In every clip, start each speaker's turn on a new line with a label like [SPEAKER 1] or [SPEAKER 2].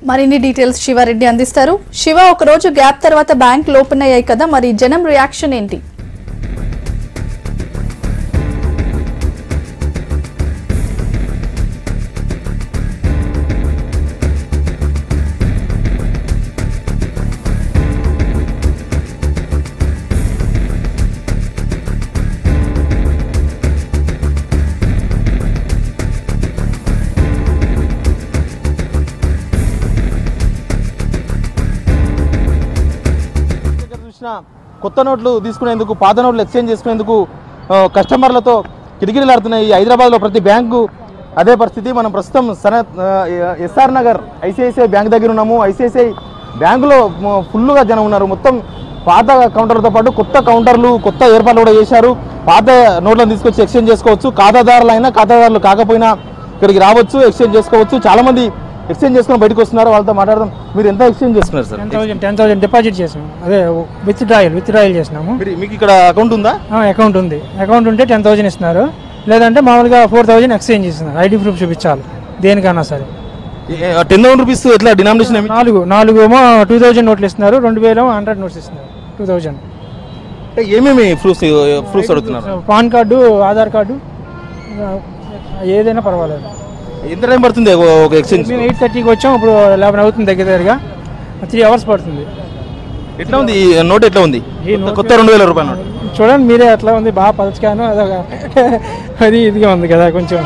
[SPEAKER 1] మరిన్ని డీటెయిల్స్ శివారెడ్డి అందిస్తారు. శివ, ఒక రోజు గ్యాప్ తర్వాత బ్యాంకులు ఓపెన్ అయ్యాయి కదా, మరి జనం రియాక్షన్ ఏంటి?
[SPEAKER 2] కొత్త నోట్లు తీసుకునేందుకు పాత నోట్లు ఎక్స్చేంజ్ చేసుకునేందుకు కస్టమర్లతో కిటికీలాడుతున్నాయి హైదరాబాద్లో ప్రతి బ్యాంకు. అదే పరిస్థితి. మనం ప్రస్తుతం ఎస్ఆర్ నగర్ ఐసిఐసిఐ బ్యాంక్ దగ్గర ఉన్నాము. ఐసిఐసిఐ బ్యాంకులో ఫుల్గా జనం ఉన్నారు. మొత్తం పాత కౌంటర్లతో పాటు కొత్త కౌంటర్లు, కొత్త ఏర్పాట్లు కూడా చేశారు. పాత నోట్లను తీసుకొచ్చి ఎక్స్చేంజ్ చేసుకోవచ్చు. ఖాతాదారులైనా ఖాతాదారులు కాకపోయినా ఇక్కడికి రావచ్చు, ఎక్స్చేంజ్ చేసుకోవచ్చు. చాలామంది ఎక్స్చేంజ్ చేసుకుని బయటకు వస్తున్నారు. వాళ్ళతో మాట్లాడదాం. మీరు ఎంత ఎక్స్చేంజ్ చేసుకున్నారు సార్?
[SPEAKER 3] 10,000 డిపాజిట్ చేసాం. అదే విత్ డ్రాయల్ చేసినాము.
[SPEAKER 2] మీకు ఇక్కడ అకౌంట్ ఉందా?
[SPEAKER 3] అకౌంట్ ఉంది. అకౌంట్ ఉంటే 10,000 ఇస్తున్నారు. లేదంటే మామూలుగా 4,000 ఎక్స్చేంజ్ ఇస్తున్నారు. ఐడి ప్రూఫ్ చూపించాలి దేనికన్నా సరే.
[SPEAKER 2] 10,000 రూపీస్ ఎట్లా డినామినేషన్?
[SPEAKER 3] నాలుగు ఏమో 2,000 నోట్లు ఇస్తున్నారు, 2,000 100 నోట్స్ ఇస్తున్నారు. 2,000
[SPEAKER 2] ఏమేమి ప్రూఫ్స్ అడుగుతున్నారు?
[SPEAKER 3] పాన్ కార్డు, ఆధార్ కార్డు, ఏదైనా పర్వాలేదు.
[SPEAKER 2] ఎంత టైం పడుతుంది ఒక ఎక్స్చేంజ్?
[SPEAKER 3] మేము 8:30కి వచ్చాం. ఇప్పుడు 11 అవుతుంది. దగ్గరగా 3 hours పడుతుంది.
[SPEAKER 2] ఎట్లా ఉంది ఈ నోట్? ఎట్లా ఉంది కొత్త 2,000 రూపాయల నోట్?
[SPEAKER 3] చూడండి మీరే, అట్లా ఉంది. బాగా పలచగాను అదొక అది ఇదిగా ఉంది కదా కొంచెం.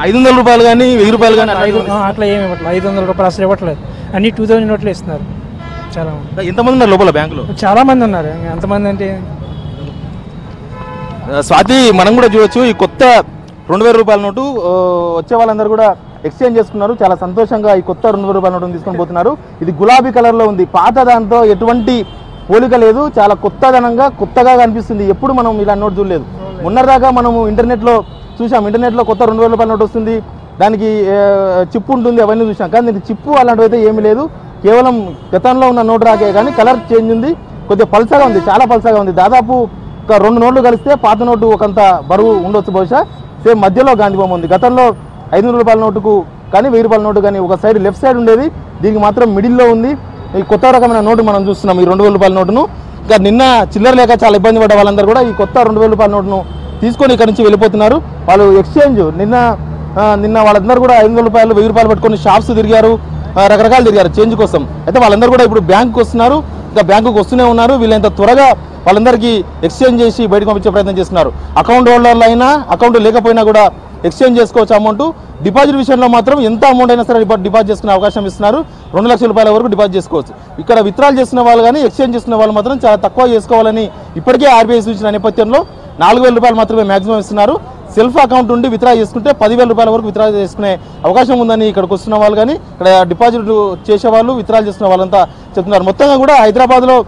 [SPEAKER 2] 500 రూపాయలు కానీ 1000 రూపాయలు కానీ
[SPEAKER 3] అట్లా ఏమి ఇవ్వట్లేదు. 500 రూపాయలు అసలు ఇవ్వట్లేదు. అన్ని 2,000 నోట్లు ఇస్తున్నారు. చాలా మంది.
[SPEAKER 2] ఎంతమంది ఉన్నారు లోపల బ్యాంకులో?
[SPEAKER 3] చాలా మంది ఉన్నారు. ఎంతమంది అంటే
[SPEAKER 2] స్వాతి, మనం కూడా చూడొచ్చు ఈ కొత్త 2,000 రూపాయల నోటు వచ్చే వాళ్ళందరూ కూడా ఎక్స్చేంజ్ చేసుకున్నారు. చాలా సంతోషంగా ఈ కొత్త 2,000 రూపాయల నోటును తీసుకొని పోతున్నారు. ఇది గులాబీ కలర్లో ఉంది. పాత దాంతో ఎటువంటి పోలిక లేదు. చాలా కొత్తదనంగా కొత్తగా కనిపిస్తుంది. ఎప్పుడు మనం ఇలా నోట్ చూడలేదు. మొన్నదాకా మనము ఇంటర్నెట్లో చూసాం. ఇంటర్నెట్లో కొత్త 2,000 రూపాయల నోట్ వస్తుంది, దానికి చిప్పు ఉంటుంది, అవన్నీ చూసాం. కానీ దీనికి చిప్పు అలాంటివి అయితే ఏమీ లేదు. కేవలం గతంలో ఉన్న నోటు రాకే కానీ కలర్ చేంజ్ ఉంది. కొద్దిగా పల్సగా ఉంది, చాలా పల్సగా ఉంది. దాదాపు ఒక 2 నోట్లు కలిస్తే పాత నోటు ఒకంత బరువు ఉండొచ్చు బహుశా. సేమ్ మధ్యలో గాంధీ బొమ్మ ఉంది. గతంలో 500 రూపాయల నోటుకు కానీ 1000 రూపాయల నోటు కానీ ఒక సైడ్ లెఫ్ట్ సైడ్ ఉండేది, దీనికి మాత్రం మిడిల్లో ఉంది. ఈ కొత్త రకమైన నోటు మనం చూస్తున్నాం, ఈ 2,000 రూపాయల నోటును. ఇంకా నిన్న చిల్లర లేక చాలా ఇబ్బంది పడ్డ వాళ్ళందరూ కూడా ఈ కొత్త 2,000 రూపాయల నోటును తీసుకొని ఇక్కడ నుంచి వెళ్ళిపోతున్నారు. వాళ్ళు ఎక్స్చేంజ్ నిన్న వాళ్ళందరూ కూడా 500 రూపాయలు 1000 రూపాయలు పట్టుకొని షాప్స్ తిరిగారు, రకరకాలు తిరిగారు చేంజ్ కోసం. అయితే వాళ్ళందరూ కూడా ఇప్పుడు బ్యాంకుకి వస్తున్నారు, ఇంకా బ్యాంకుకి వస్తూనే ఉన్నారు. వీళ్ళంత త్వరగా వాళ్ళందరికీ ఎక్స్చేంజ్ చేసి బయటకు పంపించే ప్రయత్నం చేస్తున్నారు. అకౌంట్ హోల్డర్లు అయినా అకౌంట్ లేకపోయినా కూడా ఎక్స్చేంజ్ చేసుకోవచ్చు అమౌంట్. డిపాజిట్ విషయంలో మాత్రం ఎంత అమౌంట్ అయినా సరే డిపాజిట్ చేసుకునే అవకాశం ఇస్తున్నారు. 2 లక్షల రూపాయల వరకు డిపాజిట్ చేసుకోవచ్చు. ఇక్కడ విత్డ్రాల్ చేసిన వాళ్ళు కానీ ఎక్స్చేంజ్ చేసిన వాళ్ళు మాత్రం చాలా తక్కువ చేసుకోవాలని ఇప్పటికే ఆర్బీఐ సూచన నేపథ్యంలో 4,000 రూపాయలు మాత్రమే మ్యాక్సిమం ఇస్తున్నారు. సెల్ఫ్ అకౌంట్ ఉండి విత్డ్రా చేసుకుంటే 10,000 రూపాయల వరకు విత్డ్రా చేసుకునే అవకాశం ఉందని ఇక్కడికి వస్తున్న వాళ్ళు కానీ ఇక్కడ డిపాజిట్ చేసేవాళ్ళు విత్డ్రాల్ చేస్తున్న వాళ్ళంతా చెప్తున్నారు. మొత్తంగా కూడా హైదరాబాద్లో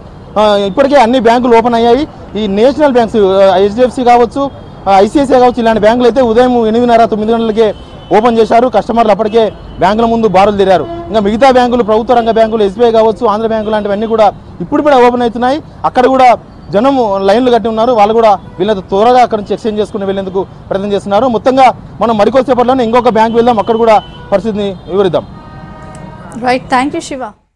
[SPEAKER 2] ఇప్పటికే అన్ని బ్యాంకులు ఓపెన్ అయ్యాయి. ఈ నేషనల్ బ్యాంక్స్ హెచ్డిఎఫ్సి కావచ్చు, ఐసిఐసిఐ కావచ్చు, ఇలాంటి బ్యాంకులు అయితే ఉదయం 8:30-9 గంటలకే ఓపెన్ చేశారు. కస్టమర్లు అప్పటికే బ్యాంకుల ముందు బారులు తిరారు. ఇంకా మిగతా బ్యాంకులు, ప్రభుత్వ రంగ బ్యాంకులు, ఎస్బీఐ కావచ్చు, ఆంధ్ర బ్యాంకులు లాంటివన్నీ కూడా ఇప్పుడు కూడా ఓపెన్ అవుతున్నాయి. అక్కడ కూడా జనం లైన్లు కట్టి ఉన్నారు. వాళ్ళు కూడా వీళ్ళతో త్వరగా అక్కడ నుంచి ఎక్స్చేంజ్ చేసుకుని వెళ్ళేందుకు ప్రయత్నం చేస్తున్నారు. మొత్తంగా మనం మరికొద్దిసేపట్లోనే ఇంకొక బ్యాంక్ వెళ్దాం, అక్కడ కూడా పరిస్థితిని వివరిద్దాం.
[SPEAKER 1] Right, thank you Shiva.